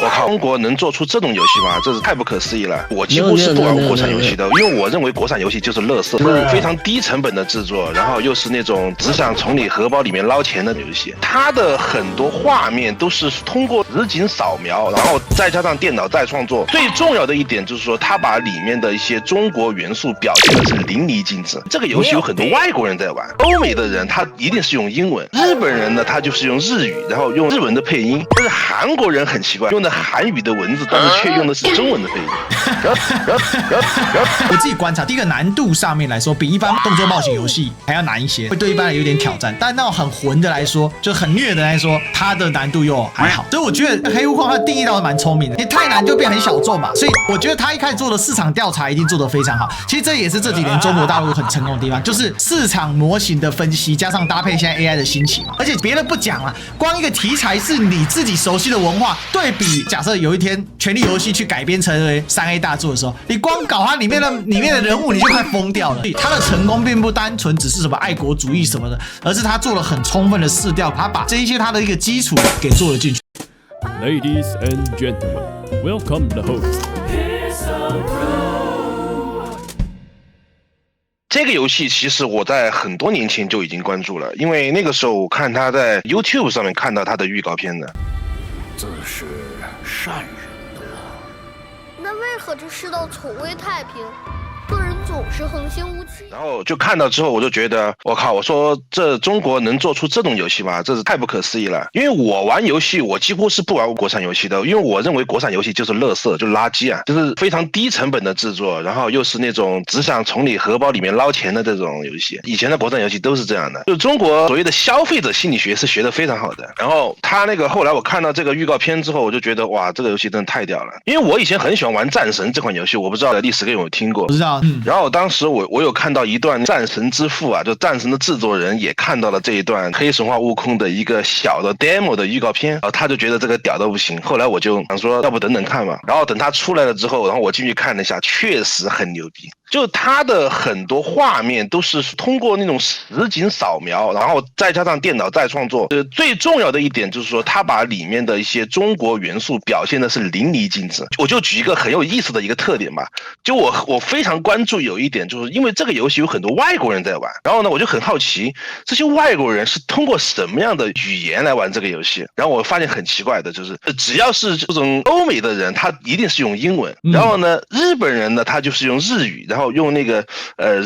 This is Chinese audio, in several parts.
我靠，中国能做出这种游戏吗？这是太不可思议了！我几乎是不玩国产游戏的，因为我认为国产游戏就是垃圾，就是非常低成本的制作，然后又是那种只想从你荷包里面捞钱的游戏。它的很多画面都是通过实景扫描，然后再加上电脑再创作。最重要的一点就是说，它把里面的一些中国元素表现的是淋漓尽致。这个游戏有很多外国人在玩，欧美的人他一定是用英文，日本人呢他就是用日语，然后用日文的配音。但是韩国人很奇怪，用的韩语的文字，但是却用的是中文的配音。我自己观察，第一个难度上面来说，比一般动作冒险游戏还要难一些，会对一般人有点挑战。但那种很混的来说，就很虐的来说，它的难度又还好。所以我觉得黑悟空它定义到蛮聪明的，你太难就变很小众嘛。所以我觉得他一开始做的市场调查一定做得非常好。其实这也是这几年中国大陆很成功的地方，就是市场模型的分析，加上搭配现在 AI 的兴起嘛。而且别的不讲了，光一个题材是你自己熟悉的文化，对比假设有一天《权力游戏》去改编成为3A 大作的时候，你光搞它里面的人物，你就快疯掉了。它的成功并不单纯只是什么爱国主义什么的，而是他做了很充分的市调，他把这一些他的一个基础给做了进去。Ladies and gentlemen, welcome the host. 这个游戏其实我在很多年前就已经关注了，因为那个时候我看他在 YouTube 上面看到他的预告片的。自是善人多，那为何这世道从未太平？个人总是横行无忌。然后就看到之后，我就觉得，我靠！我说这中国能做出这种游戏吗？这是太不可思议了。因为我玩游戏，我几乎是不玩国产游戏的，因为我认为国产游戏就是垃圾，就是垃圾啊，就是非常低成本的制作，然后又是那种只想从你荷包里面捞钱的这种游戏。以前的国产游戏都是这样的，就中国所谓的消费者心理学是学得非常好的。然后他那个后来我看到这个预告片之后，我就觉得哇，这个游戏真的太屌了。因为我以前很喜欢玩战神这款游戏，我不知道历史哥有没有听过？不知道。然后当时我有看到一段战神之父啊，就战神的制作人也看到了这一段黑神话悟空的一个小的 demo 的预告片，然后他就觉得这个屌的不行。后来我就想说，要不等等看吧。然后等他出来了之后，然后我进去看了一下，确实很牛逼。就他的很多画面都是通过那种实景扫描，然后再加上电脑再创作。最重要的一点就是说，他把里面的一些中国元素表现的是淋漓尽致。我就举一个很有意思的一个特点吧，就我非常关注有一点，就是因为这个游戏有很多外国人在玩，然后呢，我就很好奇这些外国人是通过什么样的语言来玩这个游戏。然后我发现很奇怪的就是，只要是这种欧美的人，他一定是用英文，然后呢，日本人呢，他就是用日语，然后用那个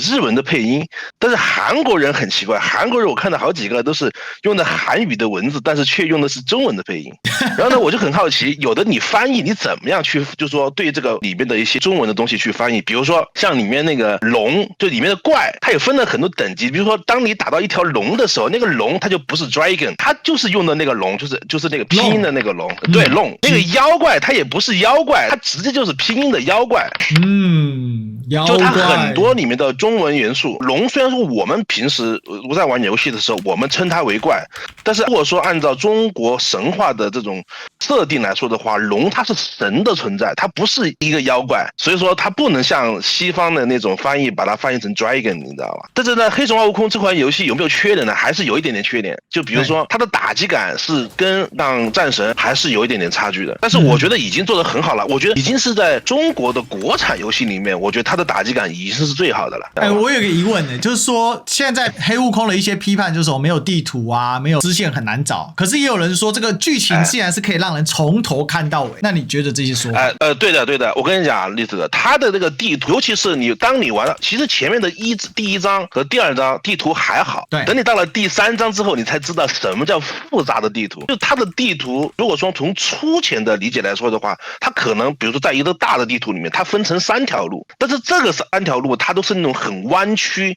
日文的配音。但是韩国人很奇怪，韩国人我看到好几个都是用的韩语的文字，但是却用的是中文的配音。然后呢，我就很好奇，有的你翻译你怎么样去，就是说对这个里面的一些中文的东西去翻译，比如说像里面那个龙，就里面的怪，它也分了很多等级。比如说当你打到一条龙的时候，那个龙它就不是 dragon， 它就是用的那个龙，就是那个拼音的那个龙，对，龙。那个妖怪它也不是妖怪，它直接就是拼音的妖怪。妖怪。就它很多里面的中文元素，龙虽然说我们平时我在玩游戏的时候，我们称它为怪，但是如果说按照中国神话的这种设定来说的话，龙它是神的存在，它不是一个妖怪，所以说它不能像西方的那种翻译把它翻译成 dragon， 你知道吧？但是呢，黑神话悟空这款游戏有没有缺点呢？还是有一点点缺点，就比如说它的打击感是跟让战神还是有一点点差距的，但是我觉得已经做得很好了，我觉得已经是在中国的国产游戏里面，我觉得它的打击感已经是最好的了。我有个疑问呢，就是说现在黑悟空的一些批判就是说没有地图啊，没有支线很难找，可是也有人说这个剧情竟然是可以让人从头看到尾，那你觉得这些说法？对的，我跟你讲，栗子哥，他的这个地图，尤其是当你玩了，其实前面的第一章和第二章地图还好，对，等你到了第3章之后，你才知道什么叫复杂的地图。就它的地图，如果说从粗浅的理解来说的话，它可能比如说在一个大的地图里面，它分成3条路，但是这个3条路它都是那种很弯曲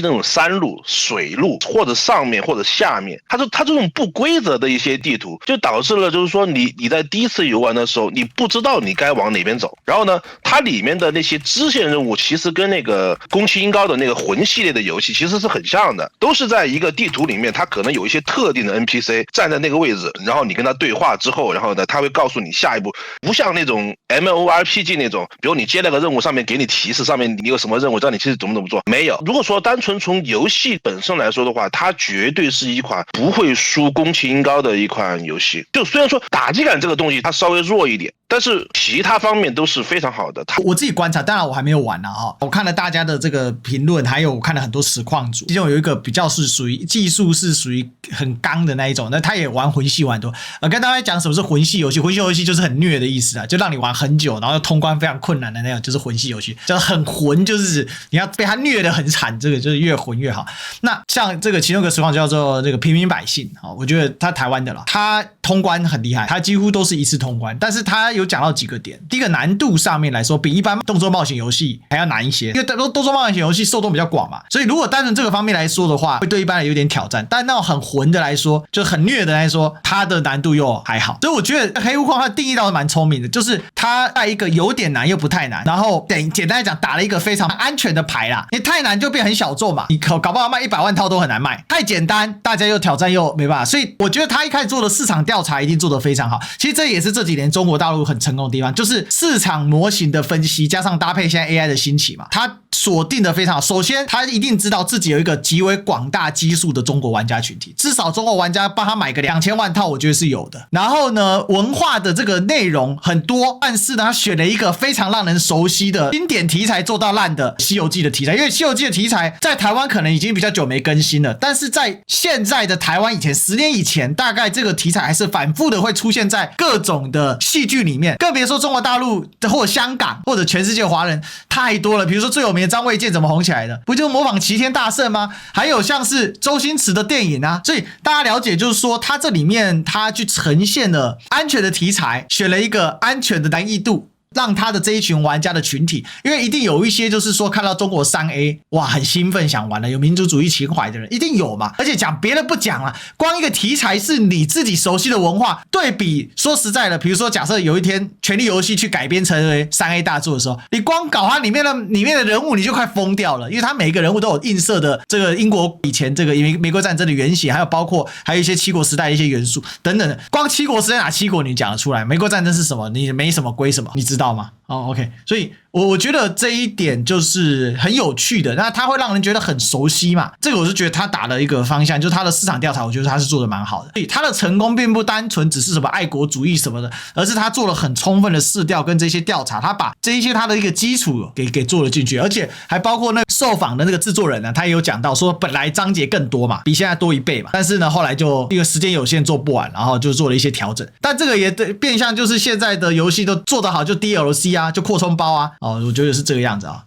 那种山路、水路，或者上面或者下面，它这种不规则的一些地图，就导致了就是说你在第一次游玩的时候，你不知道你该往哪边走。然后呢，它里面的那些支线任务其实跟那个宫崎英高的那个魂系列的游戏其实是很像的，都是在一个地图里面，它可能有一些特定的 NPC 站在那个位置，然后你跟他对话之后，然后呢，他会告诉你下一步。不像那种 MMORPG 那种，比如你接了个任务，上面给你提示，上面你有什么任务，让你其实怎么做，没有。如果说单纯从游戏本身来说的话，它绝对是一款不会输宫崎英高的一款游戏。就虽然说打击感这个东西它稍微弱一点，但是其他方面都是非常好的。我自己观察，当然我还没有玩啊，我看了大家的这个评论，还有我看了很多实况组，其中有一个比较是属于技术是属于很刚的那一种，那他也玩魂系玩多。跟大家讲什么是魂系游戏，魂系游戏就是很虐的意思啊，就让你玩很久，然后通关非常困难的那种，就是魂系游戏，就是很魂，就是你要被他虐得很惨，这个就是越魂越好。那像这个其中一个实况叫做这个平民百姓，我觉得他台湾的啦，他通关很厉害，他几乎都是一次通关，但是他有讲到几个点。第一个难度上面来说，比一般动作冒险游戏还要难一些，因为动作冒险游戏受众比较广嘛，所以如果单纯这个方面来说的话，会对一般人有点挑战。但那种很魂的来说，就很虐的来说，它的难度又还好。所以我觉得黑悟空它定义到是蛮聪明的，就是它在一个有点难又不太难，然后简单来讲打了一个非常安全的牌啦。你太难就变很小众嘛，你搞不好卖100万套都很难卖；太简单，大家又挑战又没办法。所以我觉得他一开始做的市场调查一定做得非常好。其实这也是这几年中国大陆很成功的地方，就是市场模型的分析加上搭配现在 AI 的兴起嘛，它锁定的非常好。首先他一定知道自己有一个极为广大基数的中国玩家群体，至少中国玩家帮他买个2000万套我觉得是有的。然后呢，文化的这个内容很多，但是呢他选了一个非常让人熟悉的经典题材做到烂的西游记的题材。因为西游记的题材在台湾可能已经比较久没更新了，但是在现在的台湾以前10年以前，大概这个题材还是反复的会出现在各种的戏剧里面，更别说中国大陆或者香港或者全世界华人太多了。比如说最有名的张卫健怎么红起来的，不就模仿齐天大圣吗？还有像是周星驰的电影啊。所以大家了解就是说，他这里面他去呈现了安全的题材，选了一个安全的难易度，让他的这一群玩家的群体，因为一定有一些就是说看到中国3A 哇很兴奋想玩了，有民族主义情怀的人一定有嘛。而且讲别的不讲了，光一个题材是你自己熟悉的文化，对比说实在的，比如说假设有一天权力游戏去改编成为3A 大作的时候，你光搞它里面的人物你就快疯掉了，因为它每一个人物都有映射的这个英国以前这个美国战争的原型，还有包括还有一些七国时代的一些元素等等的。光七国时代哪七国你讲得出来？美国战争是什么？你没什么归什么，你知道吗？OK， 所以我觉得这一点就是很有趣的，那它会让人觉得很熟悉嘛。这个我是觉得他打了一个方向，就是他的市场调查，我觉得他是做的蛮好的。所以他的成功并不单纯只是什么爱国主义什么的，而是他做了很充分的市调跟这些调查，他把这一些他的一个基础给做了进去，而且还包括那个受访的那个制作人呢，他也有讲到说，本来章节更多嘛，比现在多1倍嘛，但是呢后来就一个时间有限做不完，然后就做了一些调整。但这个也变相就是现在的游戏都做得好，就 DLC 啊，就扩充包啊，我觉得是这个样子啊。